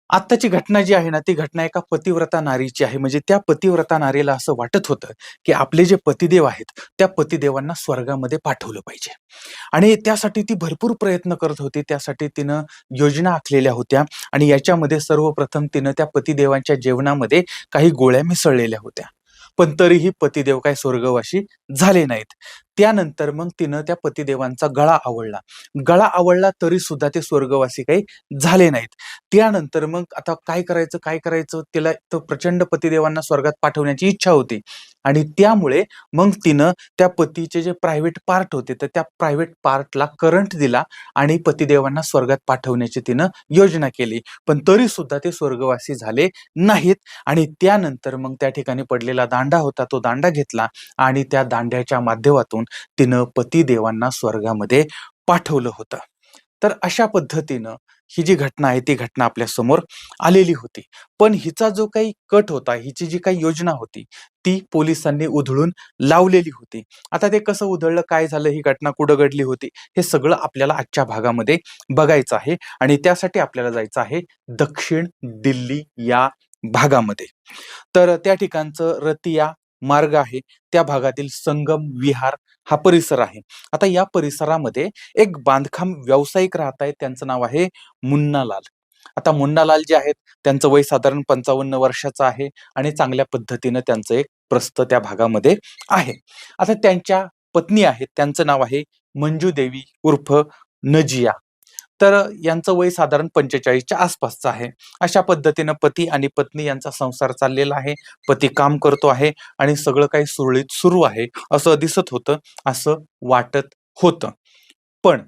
आत्ताची घटना जी आहे ना, ती घटना एका पतिव्रता नारीची आहे. म्हणजे त्या पतिव्रता नारीला असं वाटत होतं, की आपले जे पतिदेव आहेत, त्या पतिदेवांना स्वर्गामध्ये पाठवलं पाहिजे. आणि त्यासाठी ती भरपूर प्रयत्न करत होती. त्यासाठी तिनं योजना आखलेल्या होत्या आणि याच्यामध्ये सर्वप्रथम तिनं त्या पतिदेवांच्या जेवणामध्ये काही गोळ्या मिसळलेल्या होत्या. पण तरीही पतिदेव काही स्वर्गवासी झाले नाहीत. त्यानंतर मग तिनं त्या पतिदेवांचा गळा आवळला. गळा आवळला तरी सुद्धा ते स्वर्गवासी काही झाले नाहीत. त्यानंतर मग आता काय करायचं, काय करायचं? तिला तर प्रचंड पतिदेवांना स्वर्गात पाठवण्याची इच्छा होती आणि त्यामुळे मग तिनं त्या पतीचे जे प्रायव्हेट पार्ट होते, तर त्या प्रायव्हेट पार्टला करंट दिला आणि पतिदेवांना स्वर्गात पाठवण्याची तिनं योजना केली. पण तरी सुद्धा ते स्वर्गवासी झाले नाहीत आणि त्यानंतर मग त्या ठिकाणी पडलेला दांडा होता, तो दांडा घेतला आणि त्या दांड्याच्या माध्यमातून तिनं पतिदेवांना स्वर्गामध्ये पाठवलं होतं. तर अशा पद्धतीनं ही जी घटना आहे, ती घटना आपल्या समोर आलेली होती. पण हिचा जो काही कट होता, हिची जी काही योजना होती, ती पोलिसांनी उधळून लावलेली होती. आता ते कसं उधळलं, काय झालं, ही घटना कुठं घडली होती, हे सगळं आपल्याला आजच्या भागामध्ये बघायचं आहे आणि त्यासाठी आपल्याला जायचं आहे दक्षिण दिल्ली या भागामध्ये. तर त्या ठिकाणचं रतिया मार्ग आहे, त्या भागातील संगम विहार हा परिसर आहे. आता या परिसरामध्ये एक बांधकाम व्यावसायिक राहत आहेत, त्यांचं नाव आहे मुन्नालाल. आता मुन्नालाल जे आहेत, त्यांचं वय साधारण 55 वर्षाचं आहे आणि चांगल्या पद्धतीनं त्यांचं एक प्रस्थ त्या भागामध्ये आहे. आता त्यांच्या पत्नी आहेत, त्यांचं नाव आहे मंजू देवी उर्फ नजिया. तर यांचं वय साधारण 45च्या आसपासचं आहे. अशा पद्धतीनं पती आणि पत्नी यांचा संसार चाललेला आहे. पती काम करतो आहे आणि सगळं काही सुरळीत सुरू आहे, असं दिसत होतं, असं वाटत होतं. पण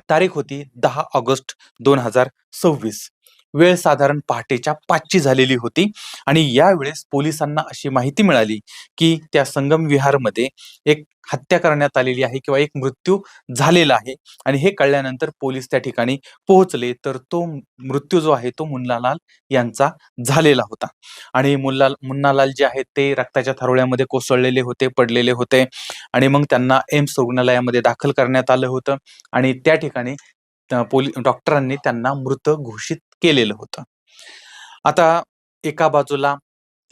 तारीख होती 10 ऑगस्ट 2026. वेळ साधारण पहाटेच्या 5ची झालेली होती आणि यावेळेस पोलिसांना अशी माहिती मिळाली, की त्या संगम विहारमध्ये एक हत्या करण्यात आलेली आहे किंवा एक मृत्यू झालेला आहे आणि हे कळल्यानंतर पोलीस त्या ठिकाणी पोहोचले. तर तो मृत्यू जो आहे तो मुन्नालाल यांचा झालेला होता आणि मुन्नालाल जे आहेत ते रक्ताच्या थारोळ्यामध्ये कोसळलेले होते, पडलेले होते आणि मग त्यांना एम्स रुग्णालयामध्ये दाखल करण्यात आलं होतं आणि त्या ठिकाणी डॉक्टरांनी त्यांना मृत घोषित केलेलं होतं. आता एका बाजूला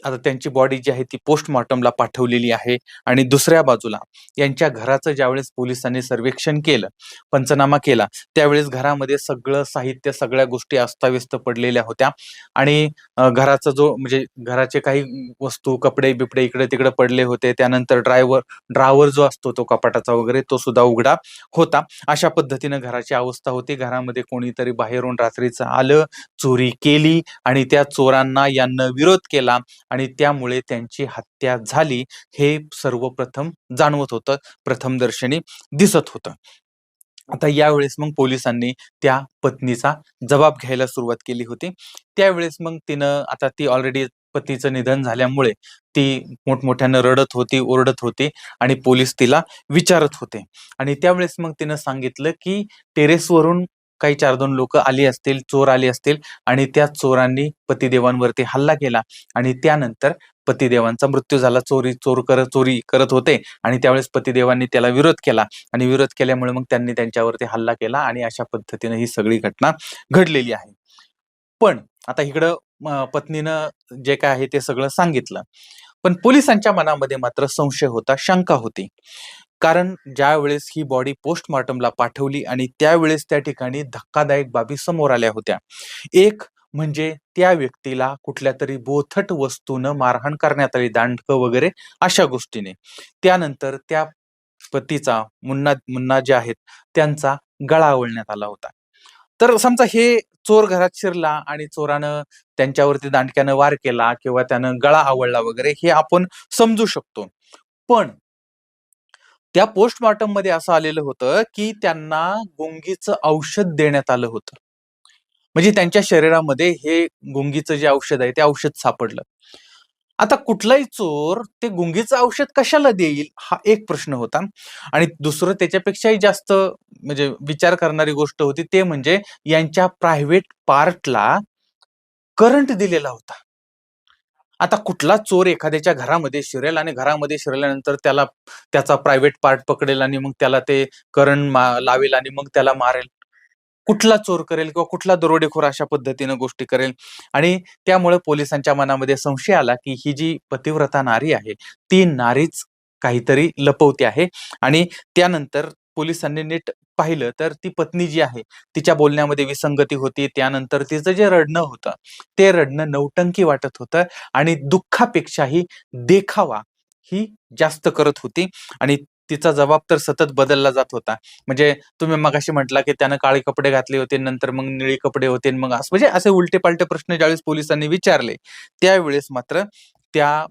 आता त्यांची बॉडी जी आहे ती पोस्टमॉर्टमला पाठवलेली आहे आणि दुसऱ्या बाजूला यांच्या घराचं ज्यावेळेस पोलिसांनी सर्वेक्षण केलं, पंचनामा केला, त्यावेळेस घरामध्ये सगळं साहित्य, सगळ्या गोष्टी अस्ताव्यस्त पडलेल्या होत्या आणि घराचा जो म्हणजे घराचे काही वस्तू, कपडे-बिपडे इकडे-तिकडे पडले होते. त्यानंतर ड्रॉवर जो असतो तो कपाटाचा वगैरे तो सुद्धा उघडा होता. अशा पद्धतीनं घराची अवस्था होती. घरामध्ये कोणीतरी बाहेरून रात्रीचं आलं, चोरी केली आणि त्या चोरांना यांना विरोध केला आणि त्यामुळे त्यांची हत्या झाली, हे सर्वप्रथम जाणवत होतं, प्रथमदर्शनी दिसत होतं. आता यावेळेस मग पोलिसांनी त्या पत्नीचा जबाब घ्यायला सुरुवात केली होती. त्यावेळेस मग तिनं आता ती ऑलरेडी पतीचं निधन झाल्यामुळे ती मोठमोठ्यानं रडत होती, ओरडत होती आणि पोलीस तिला विचारत होते आणि त्यावेळेस मग तिनं सांगितलं, की टेरेसवरून काही 4-2 लोकं आली असतील, चोर आले असतील आणि त्या चोरांनी पतिदेवांवरती हल्ला केला आणि त्यानंतर पतिदेवांचा मृत्यू झाला. चोरी करत होते आणि त्यावेळेस पतिदेवांनी त्याला विरोध केला आणि विरोध केल्यामुळे मग त्यांनी त्यांच्यावरती हल्ला केला आणि अशा पद्धतीने ही सगळी घटना घडलेली आहे. पण आता इकडं पत्नीनं जे काय आहे ते सगळं सांगितलं. पण पोलिसांच्या मनामध्ये मात्र संशय होता, शंका होती. कारण ज्यावेळेस ही बॉडी पोस्टमॉर्टमला पाठवली आणि त्यावेळेस त्या ठिकाणी धक्कादायक बाबी समोर आल्या होत्या. एक म्हणजे त्या व्यक्तीला कुठल्यातरी बोथट वस्तूनं मारहाण करण्यात आली, दांडकं वगैरे अशा गोष्टीने. त्यानंतर त्या पतीचा मुन्ना मुन्ना जे आहेत त्यांचा गळा आवळण्यात आला होता. तर समजा हे चोर घरात शिरला आणि चोरानं त्यांच्यावरती दांडक्यानं वार केला किंवा त्यानं गळा आवळला वगैरे हे आपण समजू शकतो. पण त्या पोस्टमॉर्टममध्ये असं आलेलं होतं, की त्यांना गुंगीचं औषध देण्यात आलं होतं. म्हणजे त्यांच्या शरीरामध्ये हे गुंगीचं जे औषध आहे, ते औषध सापडलं. आता कुठलाही चोर ते गुंगीचं औषध कशाला देईल? हा एक प्रश्न होता. आणि दुसरं त्याच्यापेक्षाही जास्त म्हणजे विचार करणारी गोष्ट होती, ते म्हणजे यांच्या प्रायव्हेट पार्टला करंट दिलेला होता. आता कुठला चोर एखाद्याच्या घरामध्ये शिरेल आणि घरामध्ये शिरल्यानंतर त्याला त्याचा प्रायव्हेट पार्ट पकडेल आणि मग त्याला ते करंट लावेल आणि मग त्याला मारेल. कुठला चोर करेल किंवा कुठला दरोडेखोर अशा पद्धतीनं गोष्टी करेल. आणि त्यामुळे पोलिसांच्या मनामध्ये संशय आला, की ही जी पतिव्रता नारी आहे, ती नारीच काहीतरी लपवते आहे. आणि त्यानंतर पोलिसांनी नीट पाहिलं तर ती पत्नी जी आहे, तिच्या बोलण्यामध्ये विसंगती होती. त्यानंतर तिचं जे रडणं होतं, ते रडणं नौटंकी वाटत होतं आणि दुःखापेक्षाही देखावा ही जास्त करत होती. आणि तिचा जबाब तर सतत बदलला जात होता. म्हणजे तुम्ही मगाशी म्हटला, की त्यानं काळे कपडे घातले होते, नंतर मग निळे कपडे होते आणि मग असं म्हणजे असे उलटे-पालटे प्रश्न ज्यावेळेस पोलिसांनी विचारले, त्यावेळेस मात्र त्या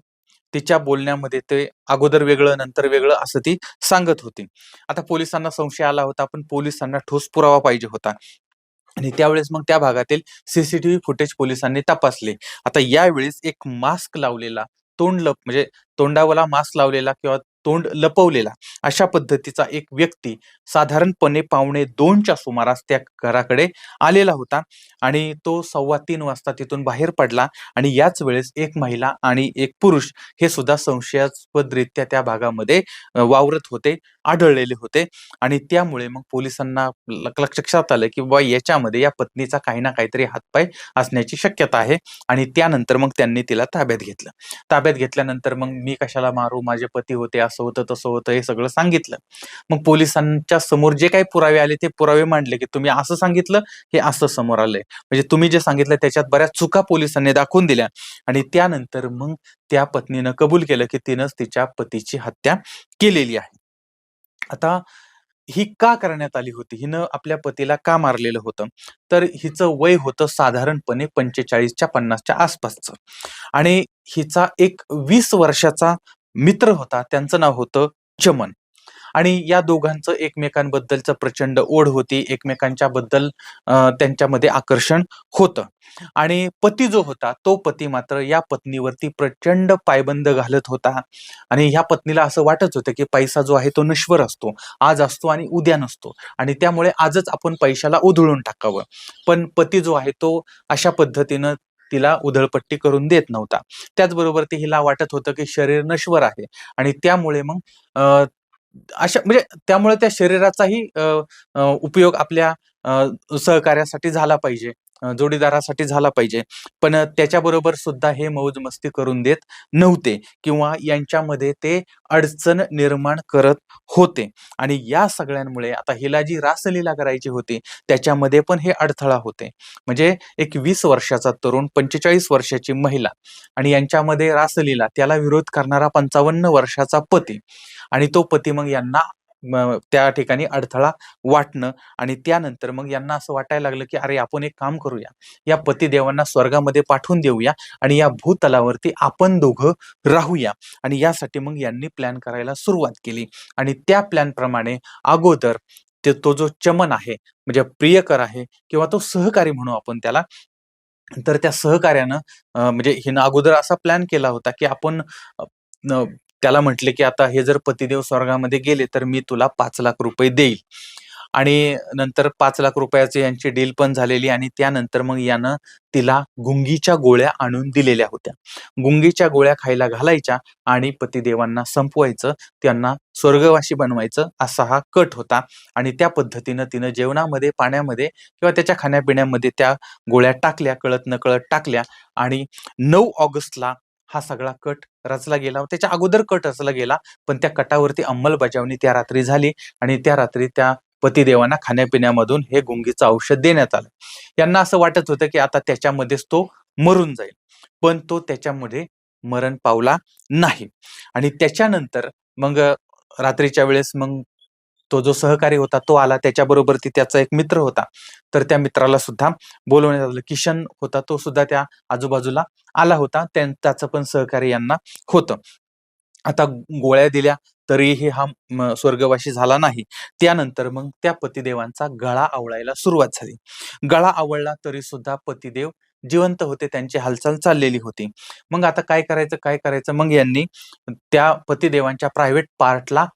तिच्या बोलण्यामध्ये ते अगोदर वेगळं, नंतर वेगळं असं ती सांगत होती. आता पोलिसांना संशय आला होता, पण पोलिसांना ठोस पुरावा पाहिजे होता. आणि त्यावेळेस मग त्या भागातील सीसीटीव्ही फुटेज पोलिसांनी तपासले. आता यावेळेस एक मास्क लावलेला, म्हणजे तोंडाला मास्क लावलेला किंवा तोंड लपवलेला अशा पद्धतीचा एक व्यक्ती साधारणपणे 2:15च्या सुमारास त्या घराकडे आलेला होता. आणि तो 2:15 वाजता तिथून बाहेर पडला. आणि याच वेळेस एक महिला आणि एक पुरुष हे सुद्धा संशयास्पदरित्या त्या भागामध्ये वावरत होते, आढळलेले होते. आणि त्यामुळे मग पोलिसांना लक्षात आलं, की बाबा याच्यामध्ये या पत्नीचा काही ना काहीतरी हातपाय असण्याची शक्यता आहे. आणि त्यानंतर मग त्यांनी तिला ताब्यात घेतलं. ताब्यात घेतल्यानंतर मग मी कशाला मारू, माझे पती होते, असं होतं, तसं होतं, हे सगळं सांगितलं. मग पोलिसांच्या समोर जे काही पुरावे आले ते पुरावे मांडले, की तुम्ही असं सांगितलं, हे असं समोर आलंय. म्हणजे तुम्ही जे सांगितलं त्याच्यात बऱ्याच चुका पोलिसांनी दाखवून दिल्या. आणि त्यानंतर मग त्या पत्नीनं कबूल केलं, की तिनंच तिच्या पतीची हत्या केलेली आहे. आता ही का करण्यात आली होती? हिनं आपल्या पतीला का मारलेलं होतं? तर हिचं वय होतं साधारणपणे 45च्या 50च्या आसपासचं. आणि हिचा एक 20 वर्षाचा मित्र होता. त्यांचं नाव होतं चमन. आणि या दोघांचं एकमेकांबद्दलचं प्रचंड ओढ होती. एकमेकांच्या बद्दल त्यांच्यामध्ये आकर्षण होतं. आणि पती जो होता, तो पती मात्र या पत्नीवरती प्रचंड पायबंद घालत होता. आणि ह्या पत्नीला असं वाटत होतं, की पैसा जो आहे तो नश्वर असतो. आज असतो आणि उद्या नसतो. आणि त्यामुळे आजच आपण पैशाला उधळून टाकावं. पण पती जो आहे तो अशा पद्धतीनं तिला उधळपट्टी करून देत नव्हता. त्याचबरोबर ते हिला वाटत होतं, की शरीर नश्वर आहे. आणि त्यामुळे मग अ, अशा म्हणजे त्यामुळे त्या शरीराचाही उपयोग आपल्या सहकार्यासाठी झाला पाहिजे, जोडीदारासाठी झाला पाहिजे. पण त्याच्याबरोबर सुद्धा हे मौज-मस्ती करून देत नव्हते किंवा यांच्यामध्ये ते अडचण निर्माण करत होते. आणि या सगळ्यांमुळे आता हिला जी रासलीला करायची होती, त्याच्यामध्ये पण हे अडथळा होते. म्हणजे एक 20 वर्षाचा तरुण, 45 वर्षाची महिला आणि यांच्यामध्ये रासलीला, त्याला विरोध करणारा 55 वर्षाचा पती. आणि तो पती मग यांना त्या ठिकाणी अडथळा वाटणं. आणि त्यानंतर मग यांना असं वाटायला लागलं, की अरे आपण एक काम करूया. या पतिदेवांना स्वर्गामध्ये पाठवून देऊया आणि या भूतलावरती आपण दोघं राहूया. आणि यासाठी मग यांनी प्लॅन करायला सुरुवात केली. आणि त्या प्लॅनप्रमाणे अगोदर तो जो चमन आहे, म्हणजे प्रियकर आहे किंवा तो सहकारी म्हणू आपण त्याला. तर त्या सहकार्यानं म्हणजे हिनं अगोदर असा प्लॅन केला होता, की आपण अ, न त्याला म्हटले, की "आता हे जर पतिदेव स्वर्गामध्ये गेले, तर मी तुला ₹5,00,000 देईल." आणि नंतर ₹5,00,000ची यांची डील पण झालेली. आणि त्यानंतर मग यानं तिला गुंगीच्या गोळ्या आणून दिलेल्या होत्या. गुंगीच्या गोळ्या खायला घालायच्या आणि पतिदेवांना संपवायचं, त्यांना स्वर्गवासी बनवायचं, असा हा कट होता. आणि त्या पद्धतीनं तिनं जेवणामध्ये, पाण्यामध्ये किंवा त्याच्या खाण्यापिण्यामध्ये त्या गोळ्या टाकल्या, कळत-नकळत टाकल्या. आणि 9 ऑगस्टला हा सगळा कट रचला गेला. त्याच्या अगोदर कट रचला गेला, पण त्या कटावरती अंमलबजावणी त्या रात्री झाली. आणि त्या रात्री त्या पतिदेवांना खाण्यापिण्यामधून हे गुंगीचं औषध देण्यात आलं. यांना असं वाटत होतं, की आता त्याच्यामध्येच तो मरून जाईल. पण तो त्याच्यामध्ये मरण पावला नाही. आणि त्याच्यानंतर मग रात्रीच्या वेळेस मग तो जो सहकारी होता तो आला. त्याच्याबरोबर त्याचा एक मित्र होता. तर त्या मित्राला सुद्धा बोलवण्यात आलं. किशन होता तो सुद्धा त्या आजूबाजूला आला होता. त्याचं पण सहकार्य यांना होतं. आता गोळ्या दिल्या तरीही हा स्वर्गवासी झाला नाही. त्यानंतर मग त्या पतिदेवांचा गळा आवळायला सुरुवात झाली. गळा आवळला तरी सुद्धा पतिदेव जिवंत होते. त्यांची हालचाल चाललेली होती. मग आता काय करायचं, काय करायचं? मग यांनी त्या पतिदेवांच्या प्रायव्हेट पार्टला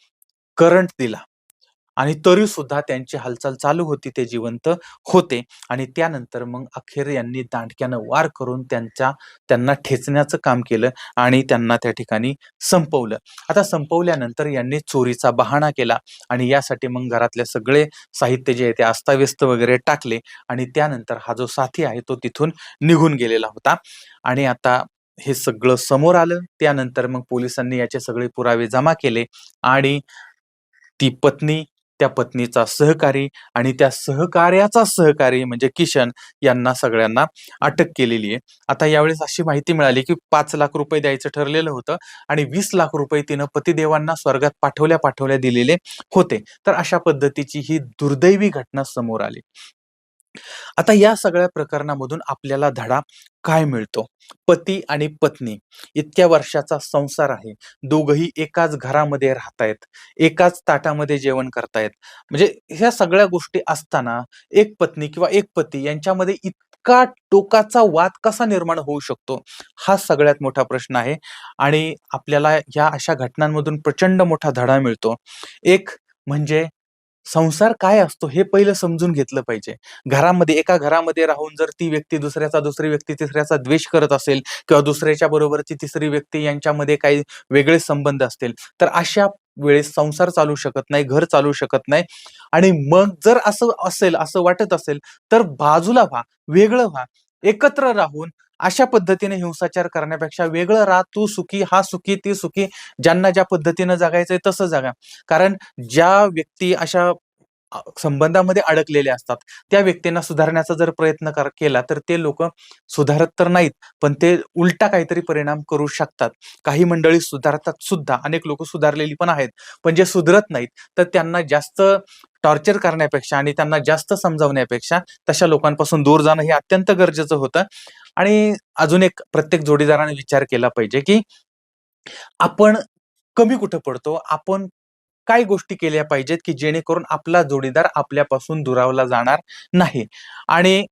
करंट दिला. आणि तरी सुद्धा त्यांची हालचाल चालू होती. ते जिवंत होते आणि त्यानंतर मग अखेर यांनी दांडक्यानं वार करून त्यांना ठेचण्याचं काम केलं आणि त्यांना त्या ठिकाणी संपवलं. आता संपवल्यानंतर यांनी चोरीचा बहाणा केला आणि यासाठी मग घरातले सगळे साहित्य जे आहे ते अस्ताव्यस्त वगैरे टाकले आणि त्यानंतर हा जो साथी आहे तो तिथून निघून गेलेला होता. आणि आता हे सगळं समोर आलं. त्यानंतर मग पोलिसांनी याचे सगळे पुरावे जमा केले आणि ती पत्नी, त्या पत्नीचा सहकारी आणि त्या सहकार्याचा सहकारी म्हणजे किशन यांना सगळ्यांना अटक केलेली आहे. आता यावेळेस अशी माहिती मिळाली, की ₹5,00,000 द्यायचं ठरलेलं होतं आणि ₹20,00,000 तिनं पतिदेवांना स्वर्गात पाठवल्या-पाठवल्या दिलेले होते. तर अशा पद्धतीची ही दुर्दैवी घटना समोर आली. आता या सगळ्या प्रकरणामधून आपल्याला धडा काय मिळतो? पती आणि पत्नी इतक्या वर्षाचा संसार आहे. दोघंही एकाच घरामध्ये राहतायत. एकाच ताटामध्ये जेवण करतायत. म्हणजे ह्या सगळ्या गोष्टी असताना एक पत्नी किंवा एक पती यांच्यामध्ये इतका टोकाचा वाद कसा निर्माण होऊ शकतो? हा सगळ्यात मोठा प्रश्न आहे आणि आपल्याला ह्या अशा घटनांमधून प्रचंड मोठा धडा मिळतो. एक म्हणजे संसार काय असतो हे पहिलं समजून घेतलं पाहिजे. एका घरामध्ये राहून जर ती व्यक्ती दुसऱ्याचा, दुसरी व्यक्ती तिसऱ्याचा द्वेष करत असेल किंवा दुसऱ्याच्या बरोबरची तिसरी व्यक्ती यांच्यामध्ये काही वेगळे संबंध असतील, तर अशा वेळेस संसार चालू शकत नाही, घर चालू शकत नाही. आणि मग जर असं असेल, असं वाटत असेल, तर बाजूला व्हा, वेगळं व्हा. एकत्र राहून अशा पद्धतीने हिंसाचार करण्यापेक्षा वेगळं राहा, तू सुखी, हा सुखी, ती सुखी, ज्यांना ज्या पद्धतीनं जगायचंय तसं जगा. कारण ज्या व्यक्ती अशा संबंधामध्ये अडकलेले असतात, त्या व्यक्तींना सुधारण्याचा जर प्रयत्न केला, तर ते लोकं सुधारत तर नाहीत, पण ते उलटा काहीतरी परिणाम करू शकतात. काही मंडळी सुधारतात सुद्धा, अनेक लोकं सुधारलेली पण आहेत. पण जे सुधरत नाहीत, तर त्यांना जास्त टॉर्चर करण्यापेक्षा आणि त्यांना जास्त समजावण्यापेक्षा तशा लोकांपासून दूर जाणं हे अत्यंत गरजेचं होतं. आणि अजून एक प्रत्येक जोडीदाराने विचार केला पाहिजे, की आपण कमी कुठं पडतो? आपण काय गोष्टी केल्या पाहिजेत, की जेणेकरून आपला जोडीदार आपल्यापासून दुरावला जाणार नाही. आणि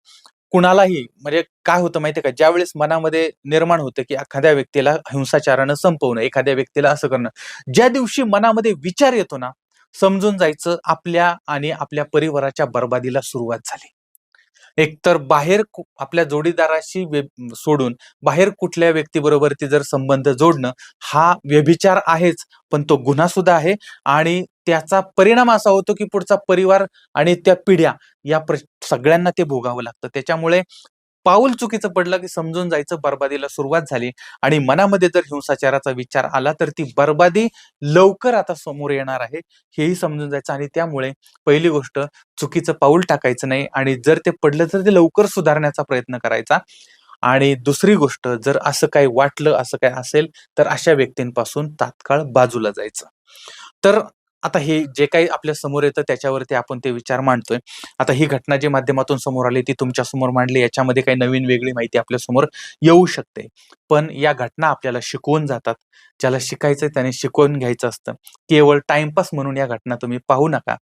कुणालाही म्हणजे काय होतं माहितीये का, ज्यावेळेस मनामध्ये निर्माण होतं, की एखाद्या व्यक्तीला हिंसाचारानं संपवणं, एखाद्या व्यक्तीला असं करणं. ज्या दिवशी मनामध्ये विचार येतो ना, समजून जायचं आपल्या आणि आपल्या परिवाराच्या बरबादीला सुरुवात झाली. एकतर बाहेर आपल्या जोडीदाराशी सोडून बाहेर कुठल्या व्यक्तीबरोबरती जर संबंध जोडणं, हा व्यभिचार आहेच, पण तो गुन्हा सुद्धा आहे आणि त्याचा परिणाम असा होतो, की पुढचा परिवार आणि त्या पिढ्या या सगळ्यांना ते भोगावं लागतं. त्याच्यामुळे पाऊल चुकीचं पडलं, की समजून जायचं बरबादीला सुरुवात झाली आणि मनामध्ये जर हिंसाचाराचा विचार आला, तर ती बरबादी लवकर आता समोर येणार आहे, हेही समजून जायचं आणि त्यामुळे पहिली गोष्ट चुकीचं पाऊल टाकायचं नाही आणि जर ते पडलं, तर ते लवकर सुधारण्याचा प्रयत्न करायचा. आणि दुसरी गोष्ट जर असं काही वाटलं, असं काही असेल, तर अशा व्यक्तींपासून तात्काळ बाजूला जायचं. तर आता हे जे काही आपल्या समोर येतं त्याच्यावरती आपण ते विचार मांडतोय. आता ही घटना जी माध्यमातून समोर आली ती तुमच्या समोर मांडली. याच्यामध्ये काही नवीन वेगळी माहिती आपल्या समोर येऊ शकते. पण या घटना आपल्याला शिकवून जातात. ज्याला शिकायचंय त्याने शिकवून घ्यायचं असतं. केवळ टाईमपास म्हणून या घटना तुम्ही पाहू नका.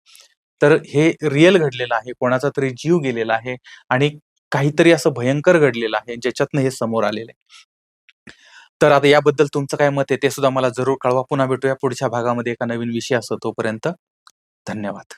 तर हे रिअल घडलेलं आहे. कोणाचा तरी जीव गेलेला आहे आणि काहीतरी असं भयंकर घडलेलं आहे, ज्याच्यातनं हे समोर आलेलं आहे. तर आता याबद्दल तुमचं काय मत आहे ते सुद्धा मला जरूर कळवा. पुन्हा भेटूया पुढच्या भागामध्ये एका नवीन विषयासह. तोपर्यंत धन्यवाद.